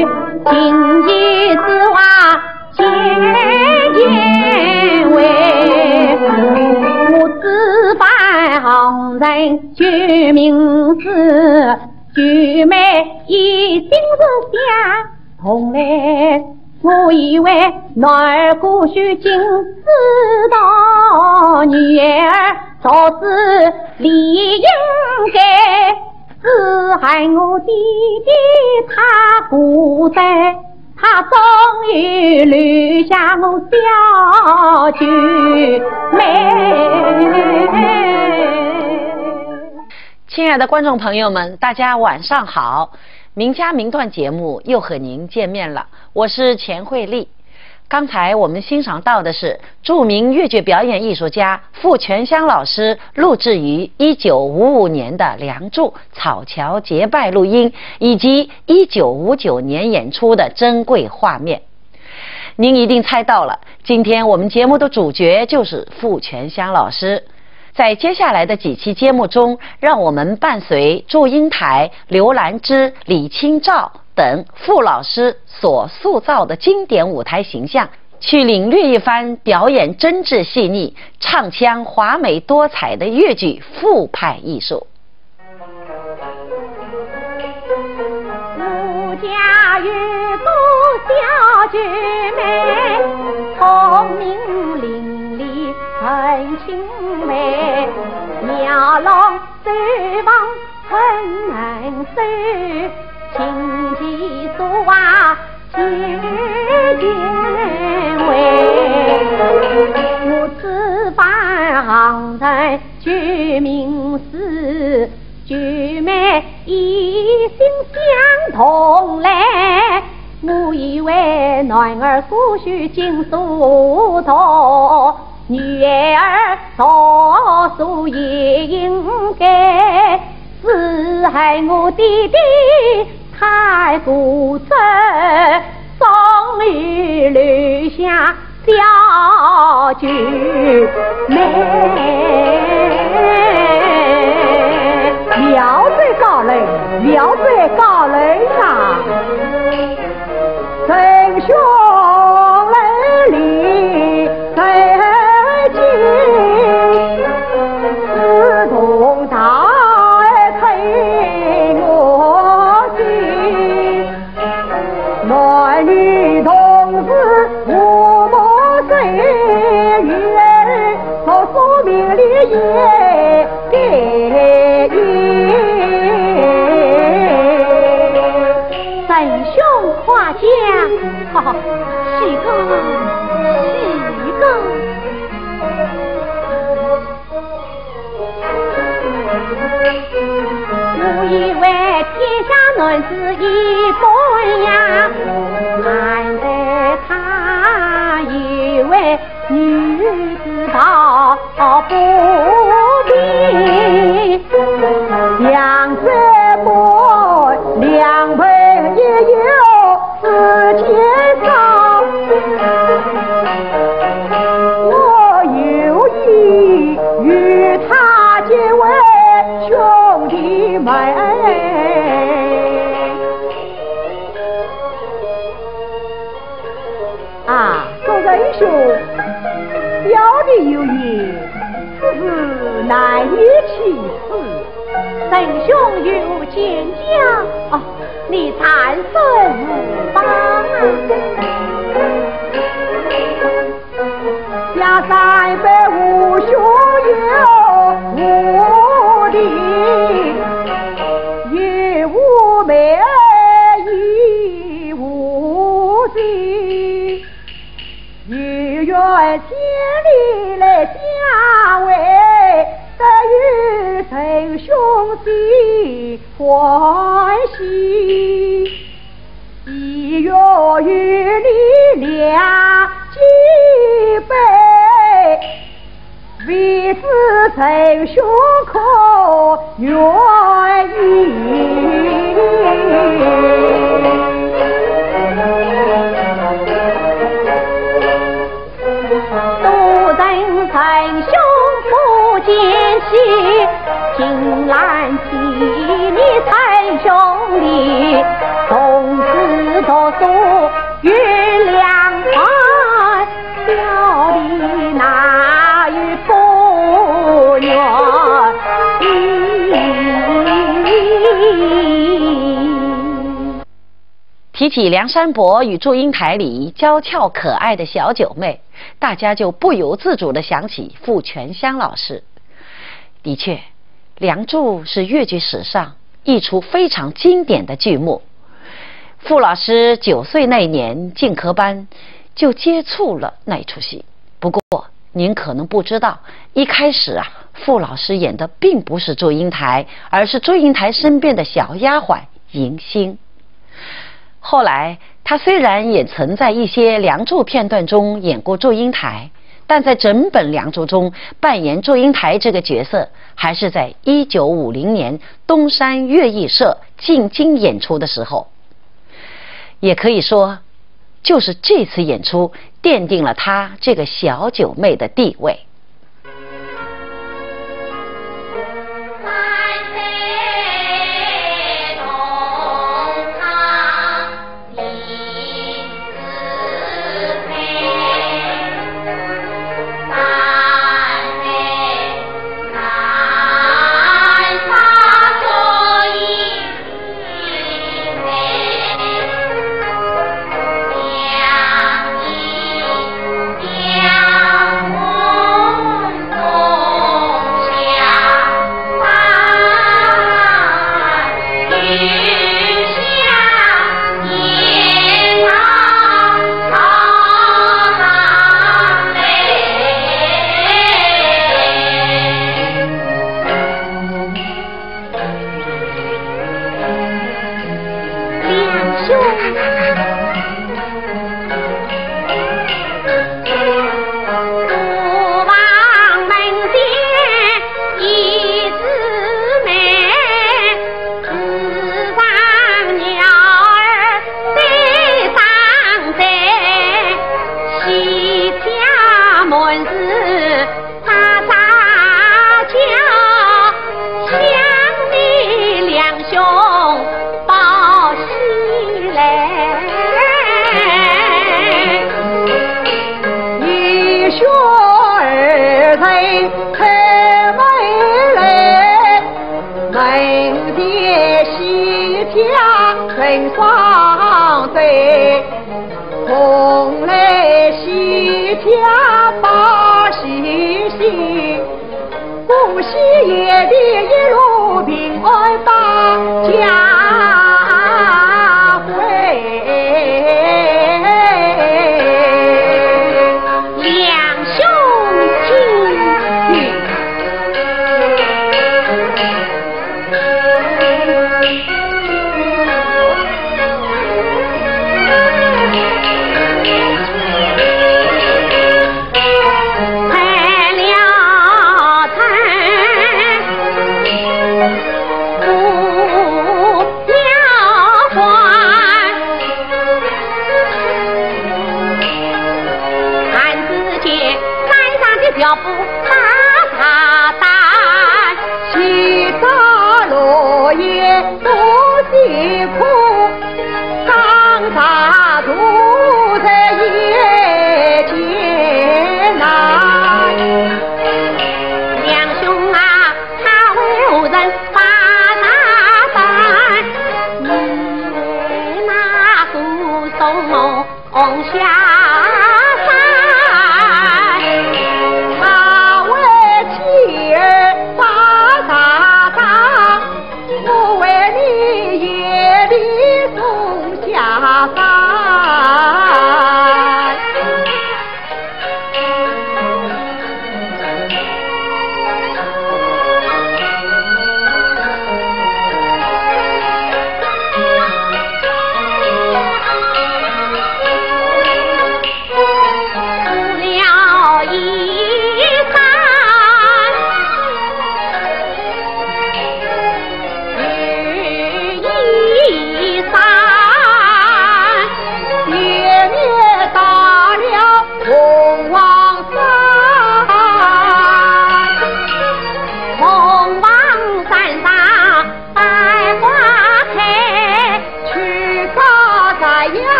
今夜之话见言为，我只办行人救命事，舅妹一定是想同来。我以为男儿姑须今知道，女儿早知理应该，只害我弟弟他孤单，他终于留下我小舅妹。亲爱的观众朋友们，大家晚上好，名家名段节目又和您见面了，我是钱慧丽。刚才我们欣赏到的是著名越剧表演艺术家傅全香老师录制于1955年的《梁祝》草桥结拜录音，以及1959年演出的珍贵画面。您一定猜到了，今天我们节目的主角就是傅全香老师。在接下来的几期节目中，让我们伴随祝英台、刘兰芝、李清照等傅老师所塑造的经典舞台形象，去领略一番表演真挚细腻、唱腔华美多彩的越剧傅派艺术。我家有个小舅妹，聪明伶俐很清美，妙郎手房很难收，琴棋书画皆见为。我只办行在救命事，舅妹一心相同来。我以为男儿姑须尽疏通，女儿早熟也应该，只害我弟弟太固执，终于留下小舅妹。妙最高嘞，妙最高嘞呀！真兄来里再见，自动大陪我去，男女同志无莫谁愿，从宿命里也给神兄画家，哈，是个。我以为天下男子一般呀，难得他以为女子道不平，两者不两倍也有四千少，我有意与他结为兄弟妹。啊，众人兄，表弟有言，此事难以启齿。神兄有见教，你暂时无妨。家三辈无兄有无弟，也无妹亦无弟，也愿千里来相会，得与神兄心欢喜，亦愿与你俩结拜，为此神兄可愿意。多人神兄不见起，金兰起你才兄弟，同志同提起梁山伯与祝英台里娇俏可爱的小九妹，大家就不由自主地想起傅全香老师。的确，《梁祝》是越剧史上一出非常经典的剧目。傅老师9岁那年进科班就接触了那出戏。不过您可能不知道，一开始傅老师演的并不是祝英台，而是祝英台身边的小丫鬟迎新。后来他虽然也曾在一些《梁祝》片段中演过祝英台，但在整本《梁祝》中扮演祝英台这个角色，还是在1950年东山乐艺社进京演出的时候。也可以说，就是这次演出奠定了她这个小九妹的地位。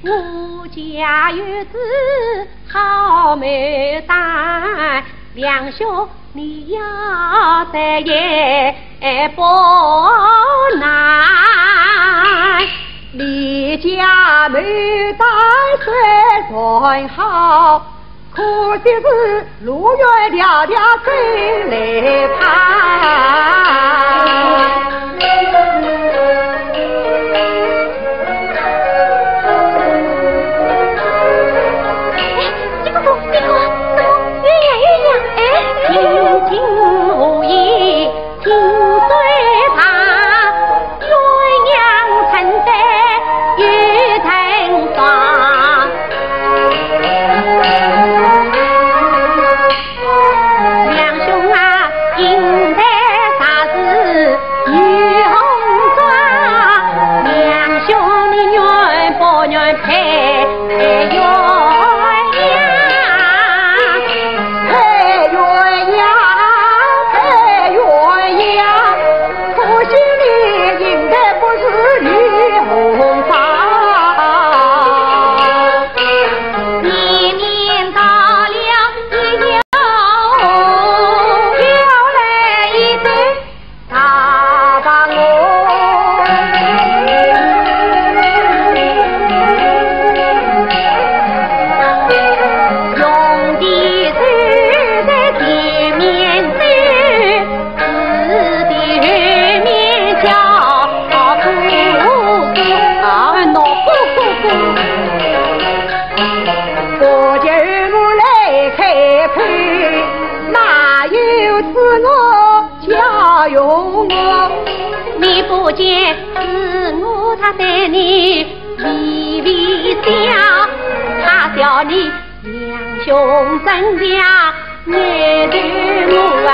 我家有子好牡丹，两兄你要在也不难。李家牡丹虽好，可惜是路远迢迢真来盼。不见是我他对你微微笑，他叫你两兄真家眼对目啊。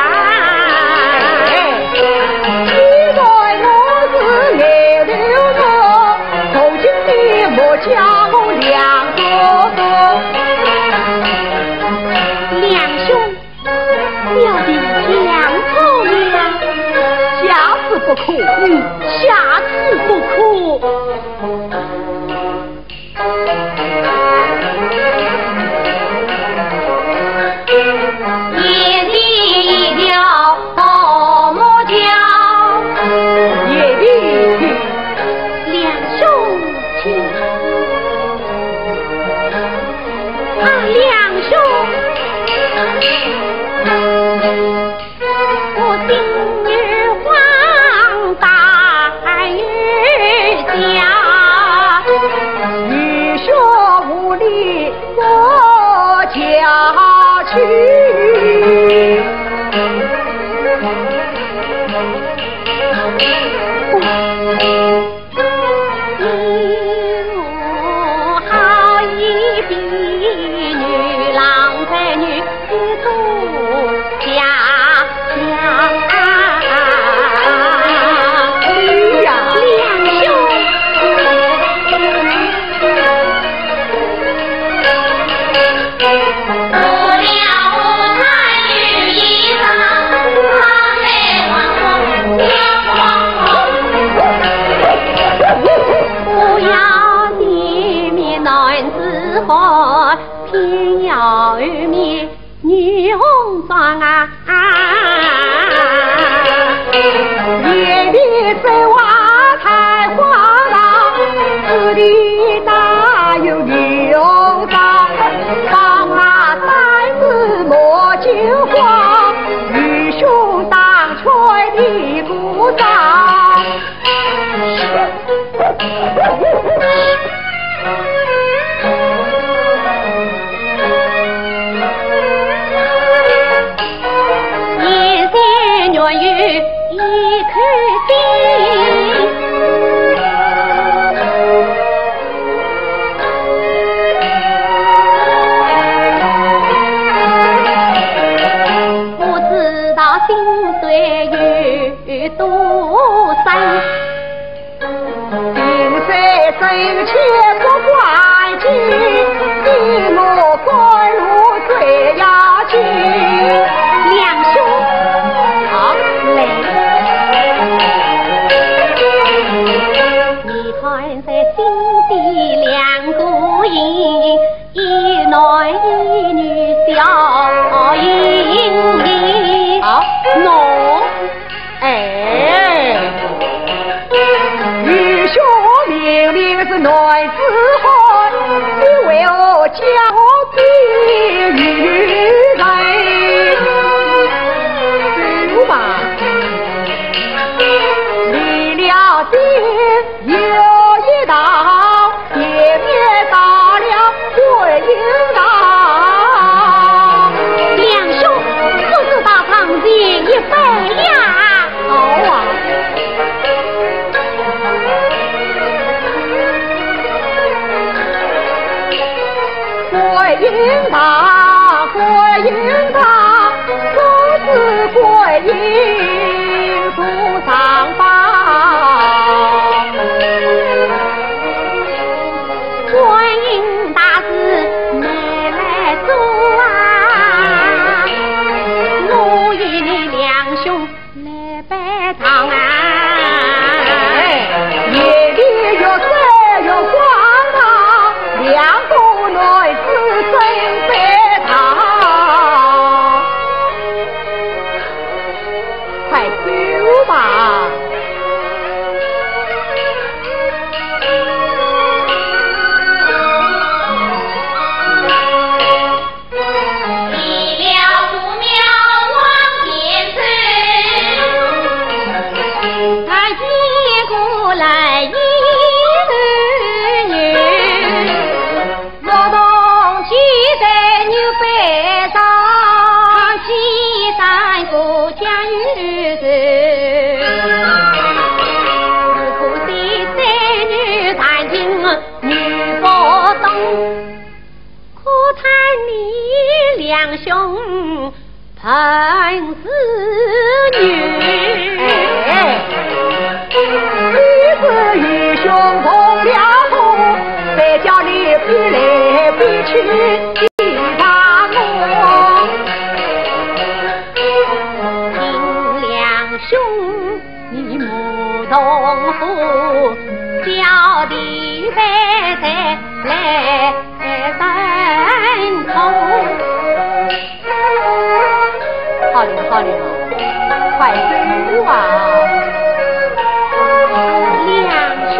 现在我是眼对目，如今你莫叫我两哥哥。两兄要的两头呀，下次不可，下次不可。夜里一条大木桥，夜里两兄亲，两兄，我心儿慌大雨下，雨雪无力过桥去。偏要面女红妆啊，夜里在花台花浪，这里哪有女红妆？放啊三子莫惊慌，女兄当吹的鼓掌。若有一颗心，不知道心碎有多深，心碎深切不关心，一莫归路最要紧。两兄你看在心底两个害，你为我交臂与人，走吧，离了天有一道，见面到了回应道，两兄不知道堂前一杯呀。好啊。回应他，回应他，都是回应出上方。观音大事没来做啊，我与你两兄来拜堂啊。夜里月色月光啊，两个女子正拜堂，快走吧。两兄本是女，你是与兄同了父，再叫你比来比去其他我。听两兄你母同父，叫弟妹才来分头。好了好了，快走啊！两兄，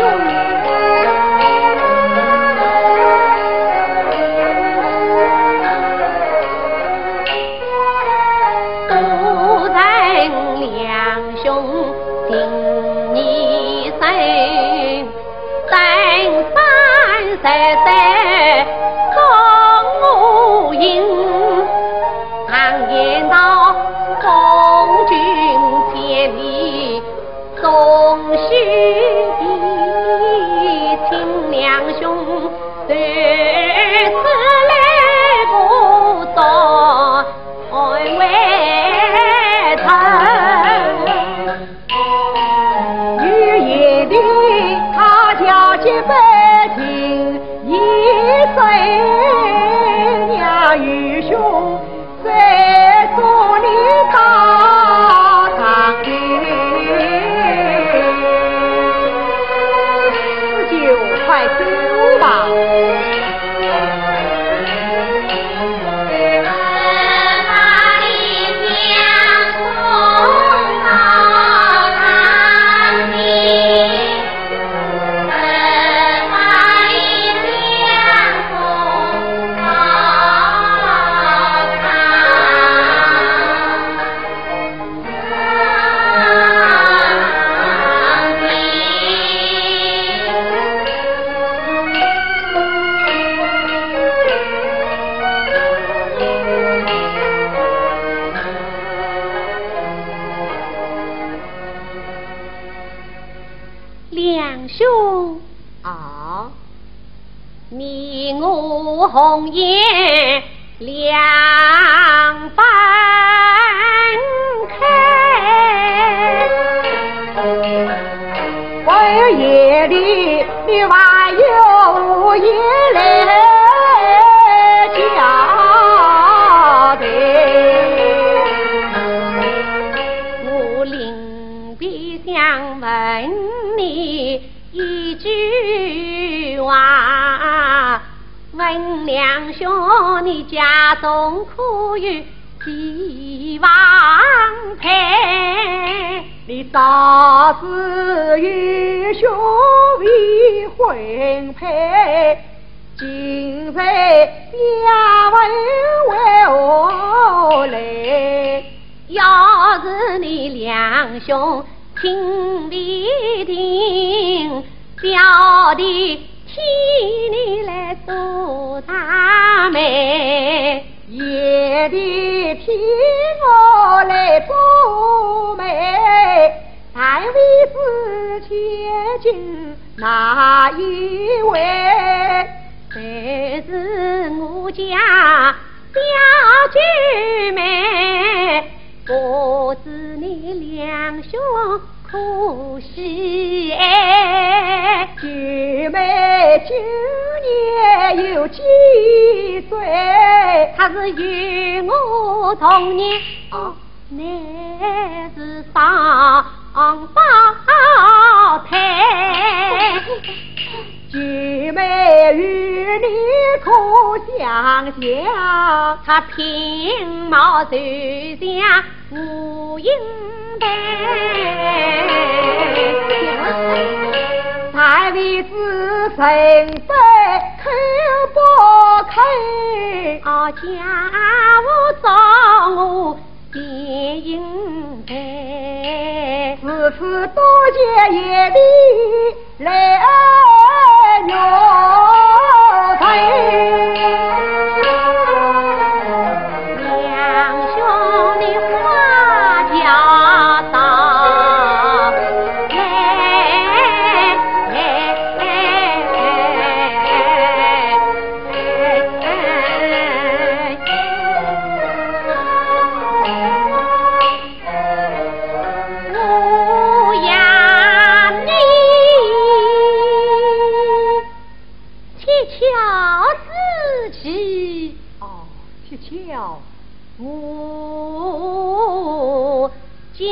都人两兄听你声，三三公应，常言道。公君见你总须的，请两兄对此来不做为臣。雨夜里他叫几百听一声，娘与兄在做你大堂里，就快走吧。两兄啊，你我红颜两分开，为夜里你还有夜来交代，我临别想问你一句话，问两兄你家中可有几房财？你早知与兄未婚配，今非要问为何来？要是你两兄听里听，小弟替你来做大媒，夜里替我来做媒，但为是千金哪一位？这是我家小姐妹，不知你两兄可惜哎。姐妹今年有几岁？他是与我同年，乃是双胞胎。姐妹与你可相像？他平貌就像吴英台，太尉子身在口不开，家务找我变英台，此次多谢夜里来牛腿。两兄弟话家常，我呀你七巧思起，七巧我家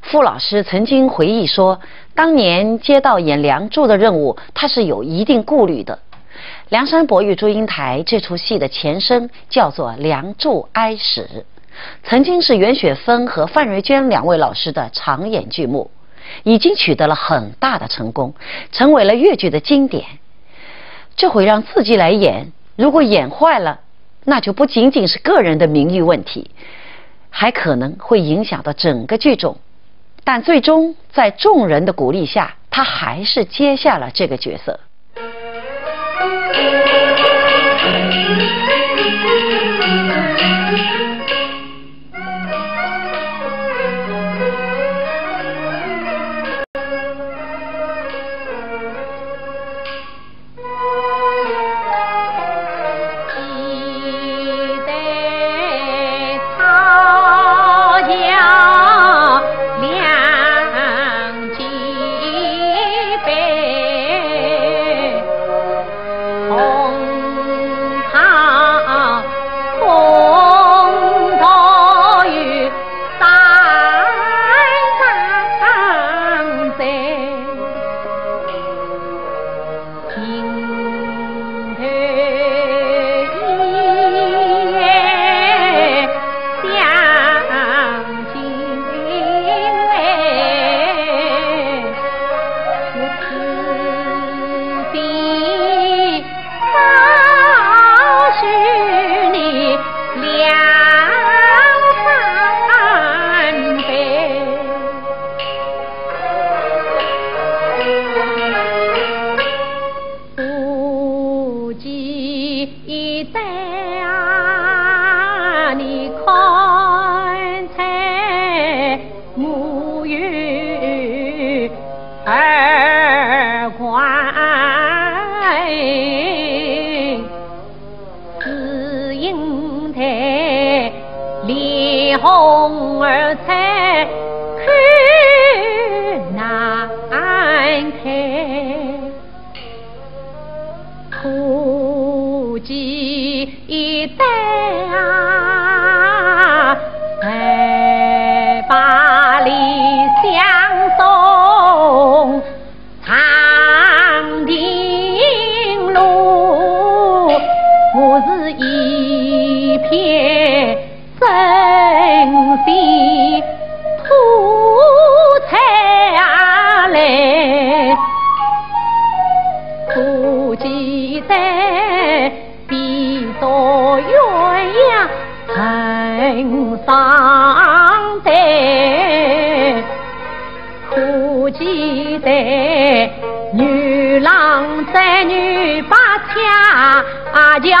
傅老师曾经回忆说，当年接到演《梁祝》的任务，他是有一定顾虑的。《梁山伯与祝英台》这出戏的前身叫做《梁祝哀史》，曾经是袁雪芬和范瑞娟两位老师的常演剧目，已经取得了很大的成功，成为了粤剧的经典。这回让自己来演，如果演坏了，那就不仅仅是个人的名誉问题，还可能会影响到整个剧种。但最终在众人的鼓励下，他还是接下了这个角色。红儿才看难看，可记得啊，在巴黎相送长亭路。上台，可记得女郎在女把家家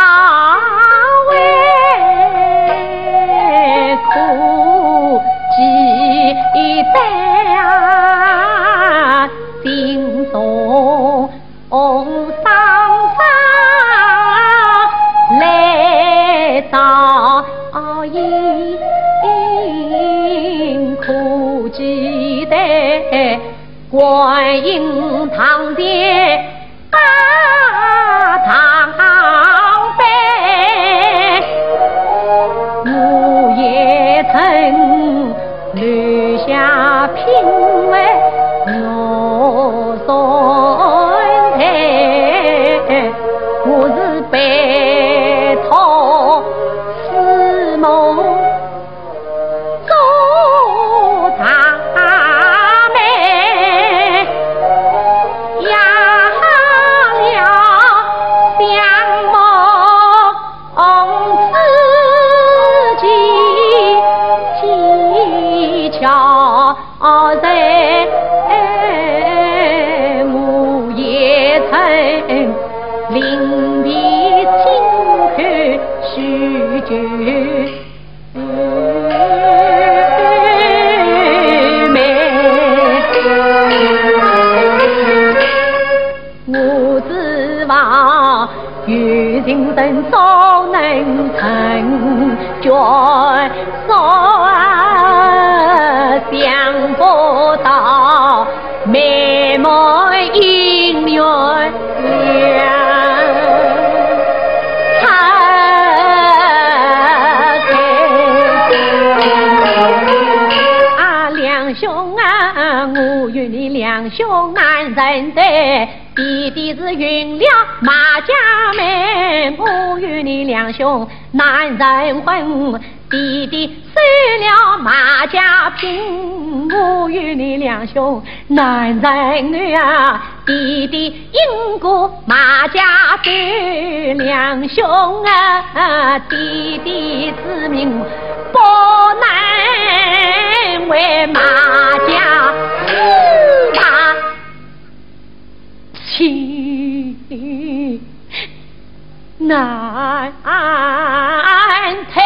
为，可记得心中上上来照应，可记得观音堂的大堂北，我也曾留下品味我son台，我是白头似梦做他妹，压了相梦自己技巧在。临别轻看许久美，我指望有情人早能成眷，少想不到美梦姻缘两兄难认得，弟弟是运了马家门，我与你两兄难认婚，弟弟收了马家聘，我与你两兄难认女啊，弟弟因过马家对，两兄啊，弟弟之命不能为马家情难退。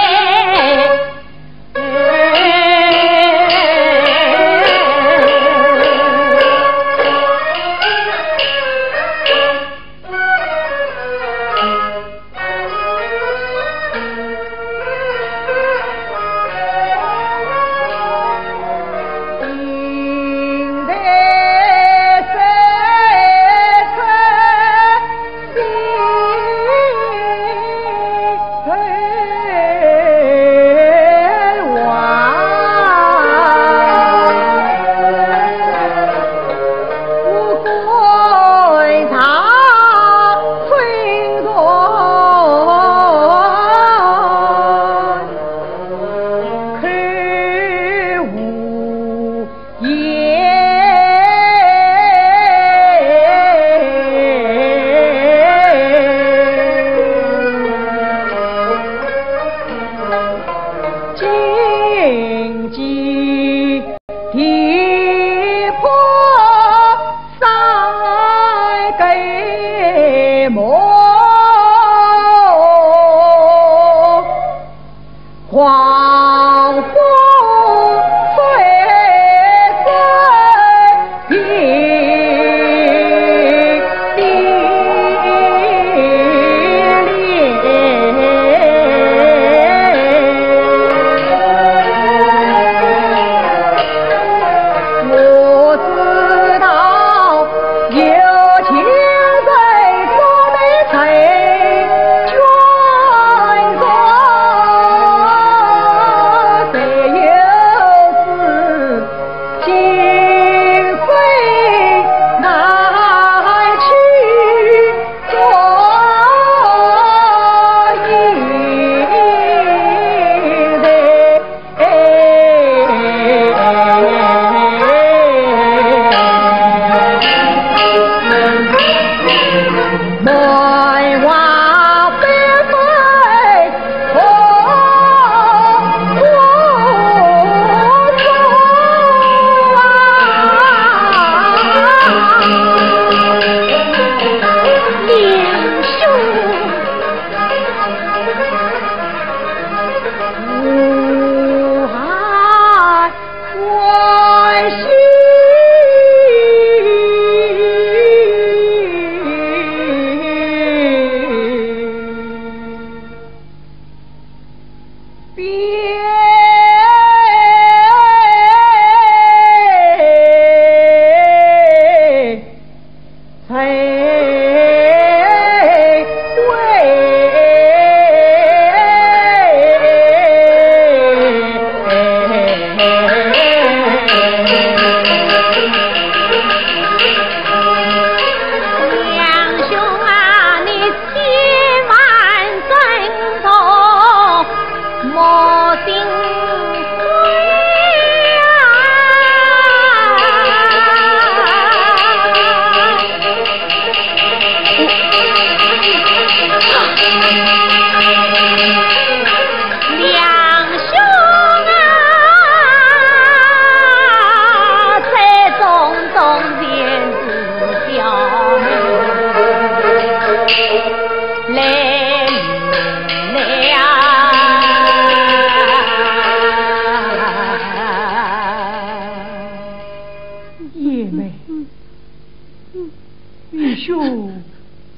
兄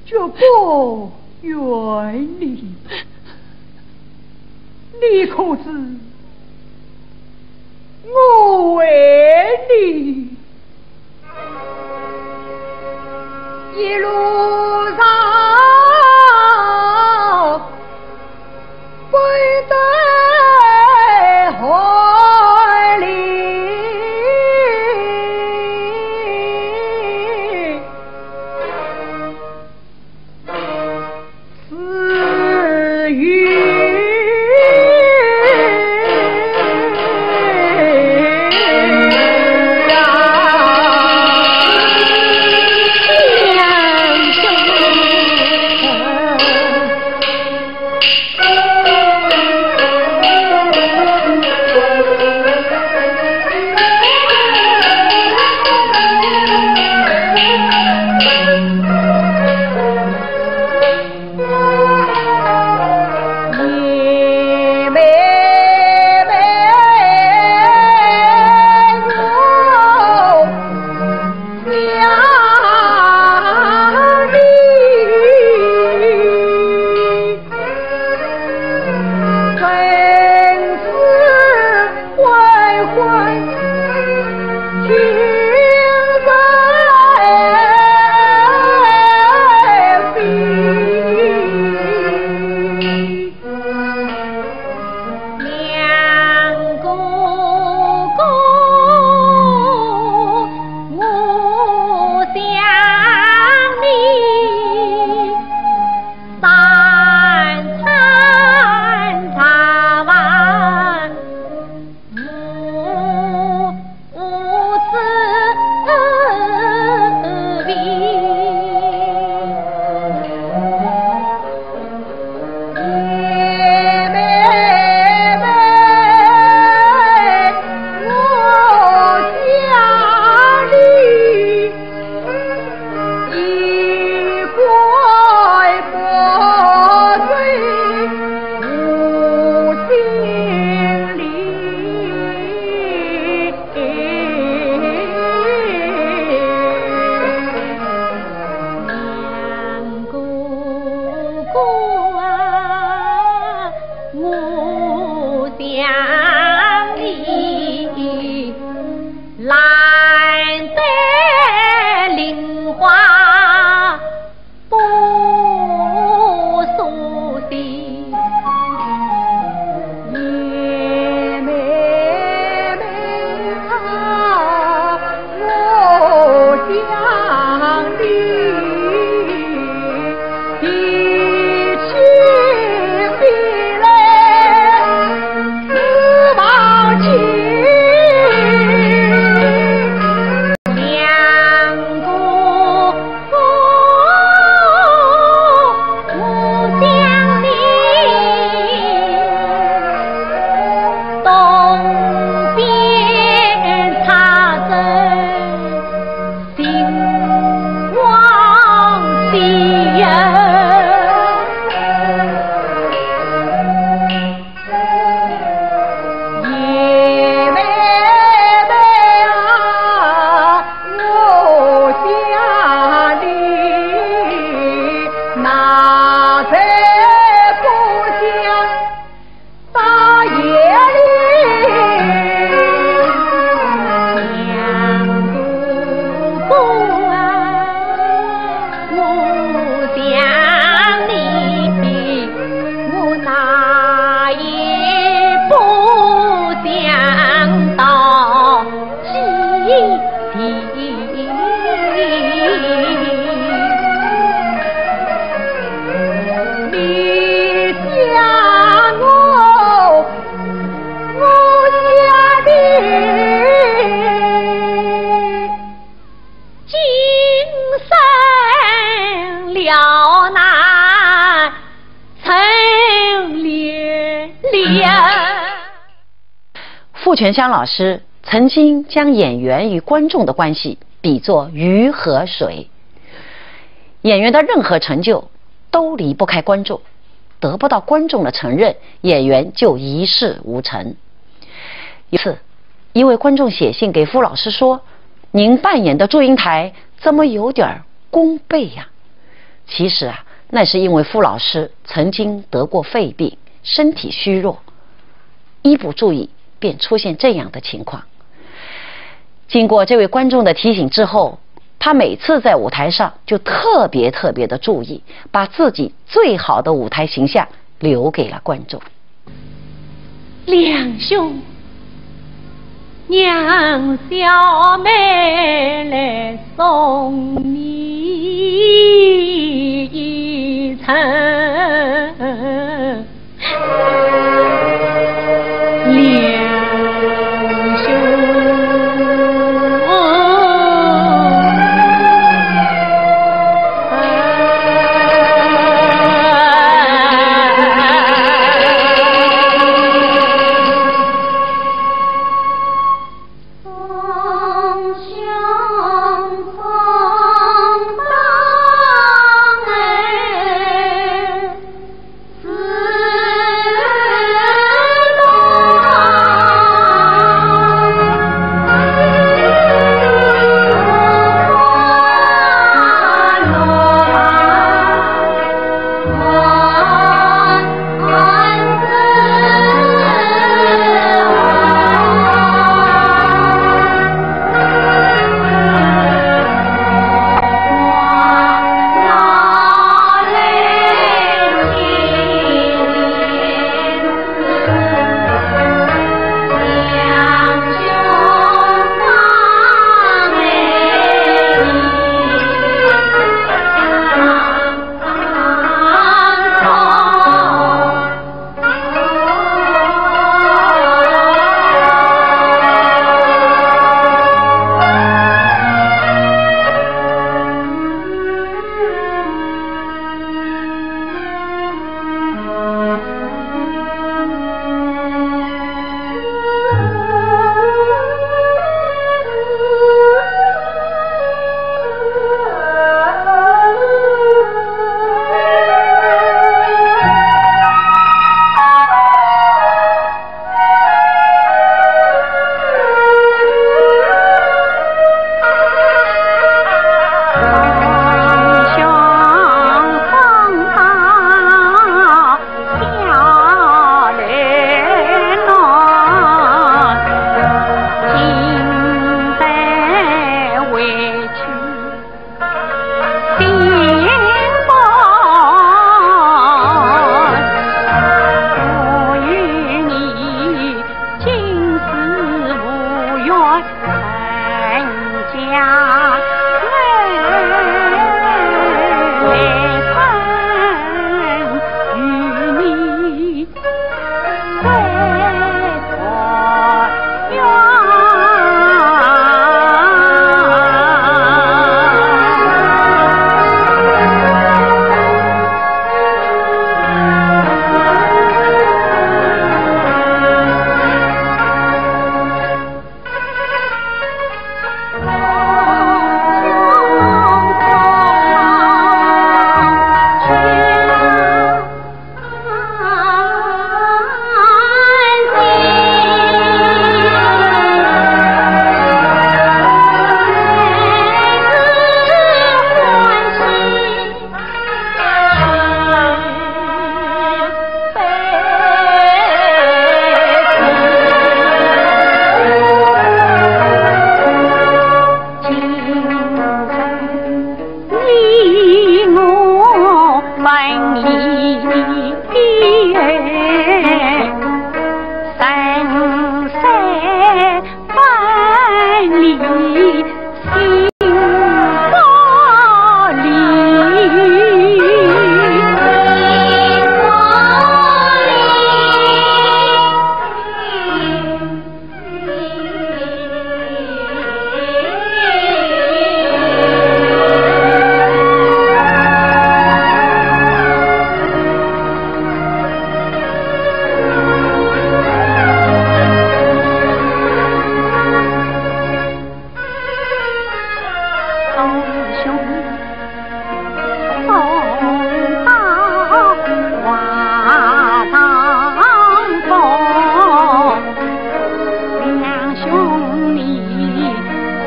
就不远离，你可知我为你一路上背对怀里，死于傅全香老师曾经将演员与观众的关系比作鱼和水，演员的任何成就都离不开观众，得不到观众的承认，演员就一事无成。一次，一位观众写信给傅老师说：“您扮演的祝英台怎么有点弓背呀。其实啊，那是因为傅老师曾经得过肺病，身体虚弱，一不注意便出现这样的情况。经过这位观众的提醒之后，他每次在舞台上就特别的注意，把自己最好的舞台形象留给了观众。两兄，娘小妹来送你一程，两兄。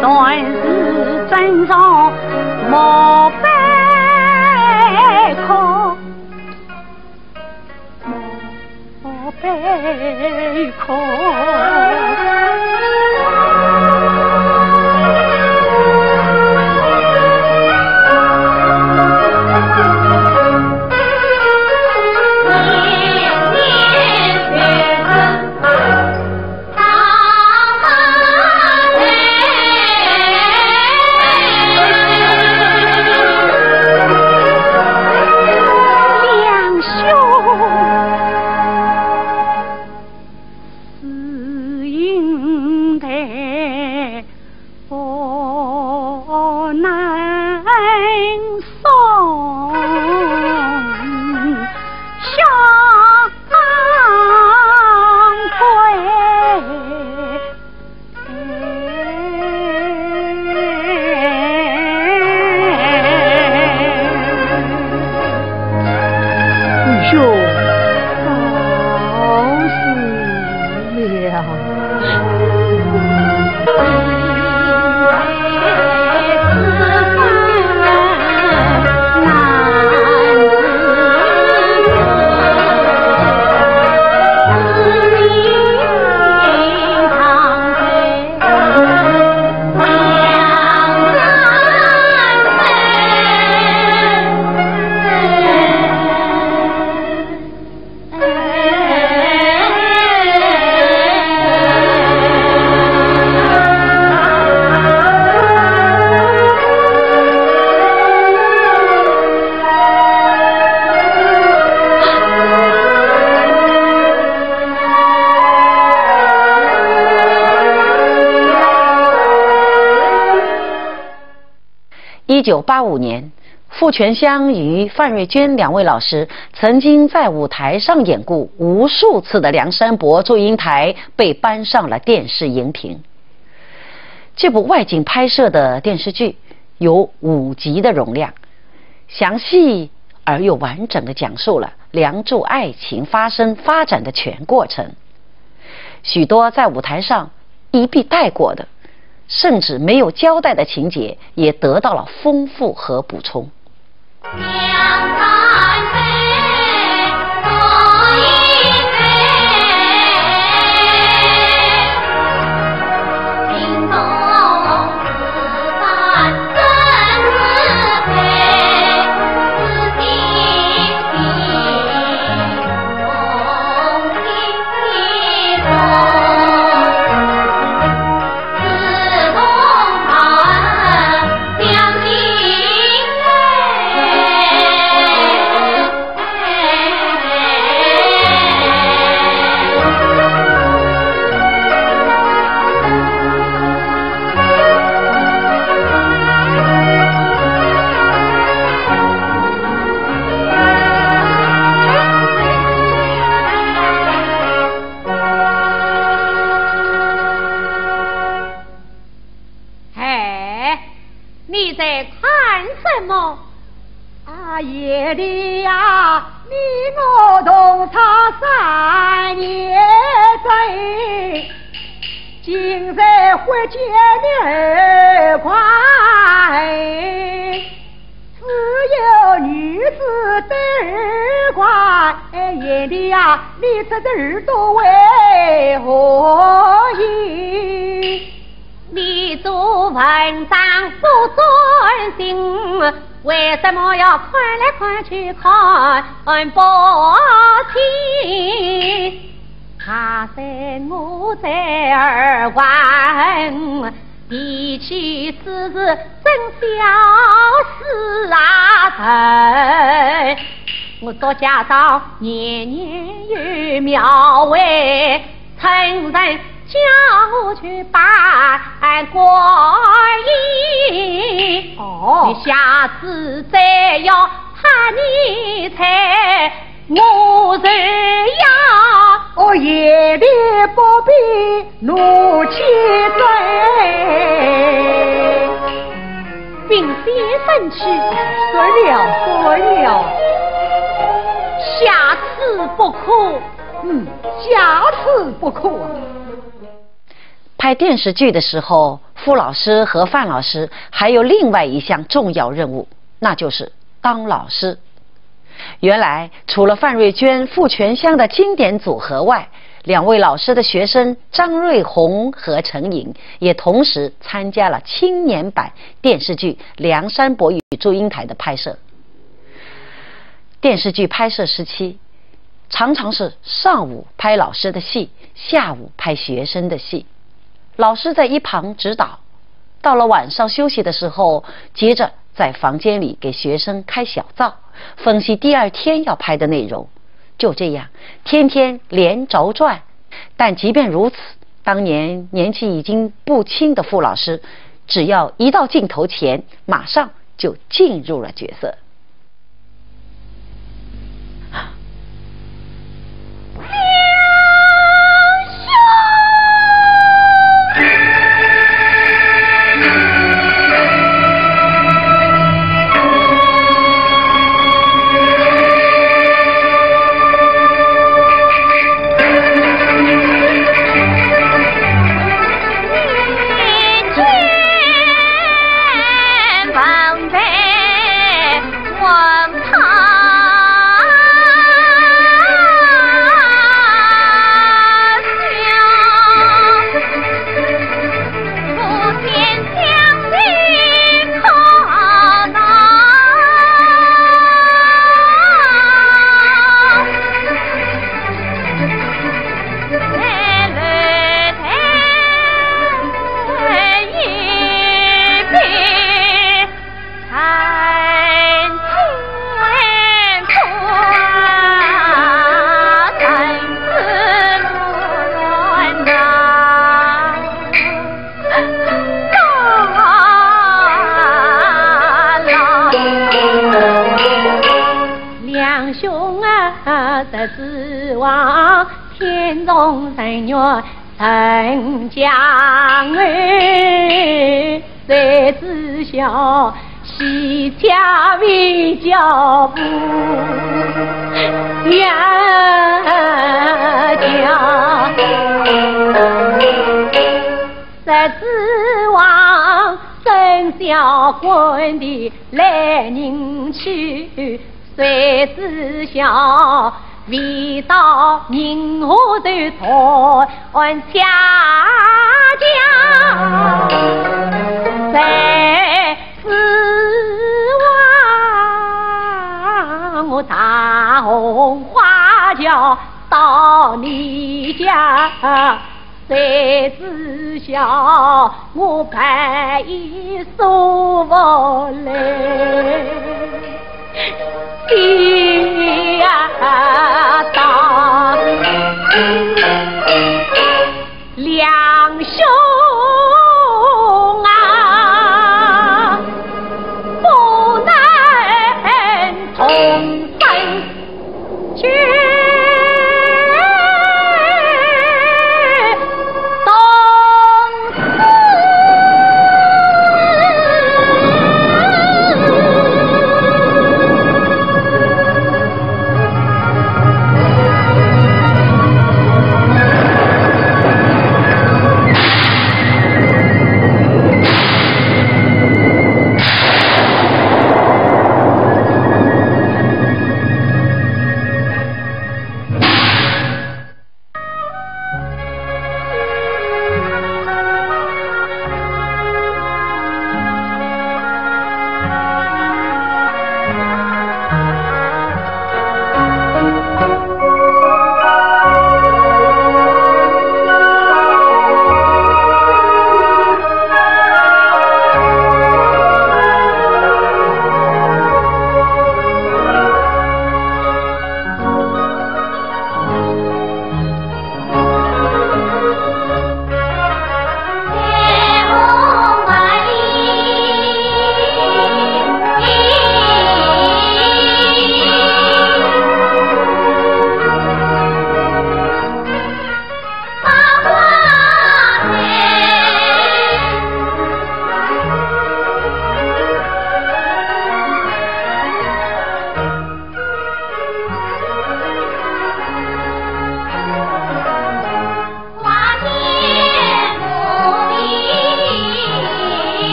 算是真上莫空。1985年，傅全香与范瑞娟两位老师曾经在舞台上演过无数次的《梁山伯祝英台》被搬上了电视荧屏。这部外景拍摄的电视剧有5集的容量，详细而又完整地讲述了梁祝爱情发生发展的全过程。许多在舞台上一笔带过的，甚至没有交代的情节也得到了丰富和补充。夜里呀，你我同唱3年醉，今日会见面快，只有女子得快。夜里呀，你这个耳朵为何意？你做文章不专心，为什么要看来看去看不清？他在我在耳闻，比起此事真小事啊！我作家道年年有庙会，趁人叫我去办官印。你下次再要怕你猜，我是要夜里不必怒气醉，并非生气，说了，下次不可。下次不可。拍电视剧的时候，傅老师和范老师还有另外一项重要任务，那就是当老师。原来除了范瑞娟、傅全香的经典组合外，两位老师的学生张瑞红和陈颖也同时参加了青年版电视剧《梁山伯与祝英台》的拍摄。电视剧拍摄时期，常常是上午拍老师的戏，下午拍学生的戏，老师在一旁指导，到了晚上休息的时候，接着在房间里给学生开小灶，分析第二天要拍的内容。就这样天天连轴转。但即便如此，当年年纪已经不轻的傅老师，只要一到镜头前，马上就进入了角色。得指望天中神月曾将儿，谁知晓西家为脚步冤家，谁指望生小棍的来人去，谁知晓未到宁河头团下家，谁指望我大红花轿到你家，谁知晓我白衣收不来心呀当两兄啊，不能同生去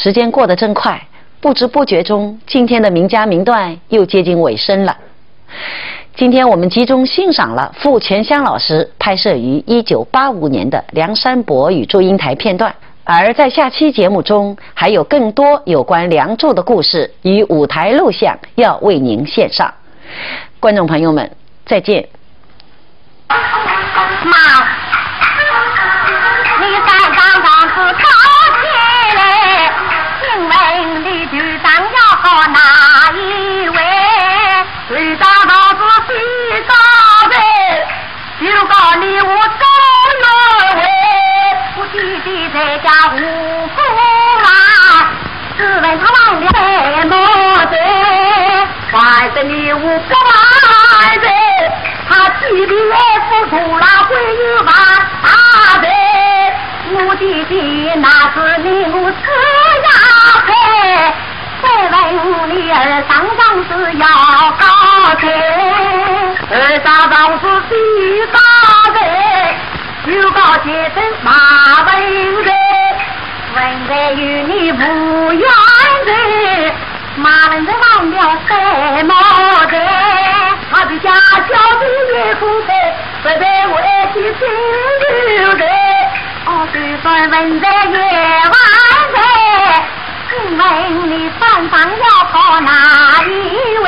时间过得真快，不知不觉中，今天的名家名段又接近尾声了。今天我们集中欣赏了傅全香老师拍摄于1985年的《梁山伯与祝英台》片段，而在下期节目中还有更多有关梁祝的故事与舞台录像要为您献上。观众朋友们，再见。妈，你山上王子考起来，请问你局长要考哪一位？局长老子洗澡的，就告你我周有为，我弟弟在家无父啊，只问他忘了什么的，反正你我不来的。他弟弟也付出了会有万大的，我弟弟那是你我死呀配，再问你儿上长是要高的，儿上长是最高的，有高阶层马文人，文人与你无缘的，马文人忘了什么的。他的家小的也不配，不配为其亲友的。哦，就算问在夜晚的，请问你山上要考哪一位？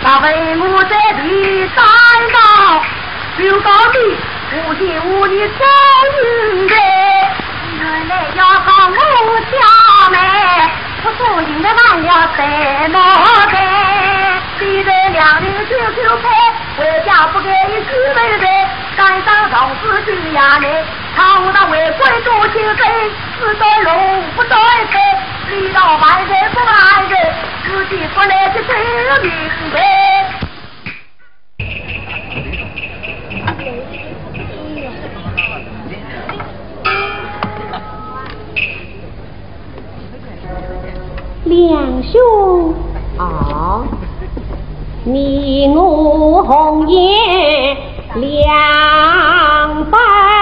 他为我在第三道，就告你无心无力走运的。原来要考我家妹，我注定的忘了什么的。敌人两人就配，回家不给你几位的，山上老子去呀你，常到为贵族去飞，死到龙不对飞，遇到万人不安人，自己出来就真明白。两兄啊，你我红颜两般。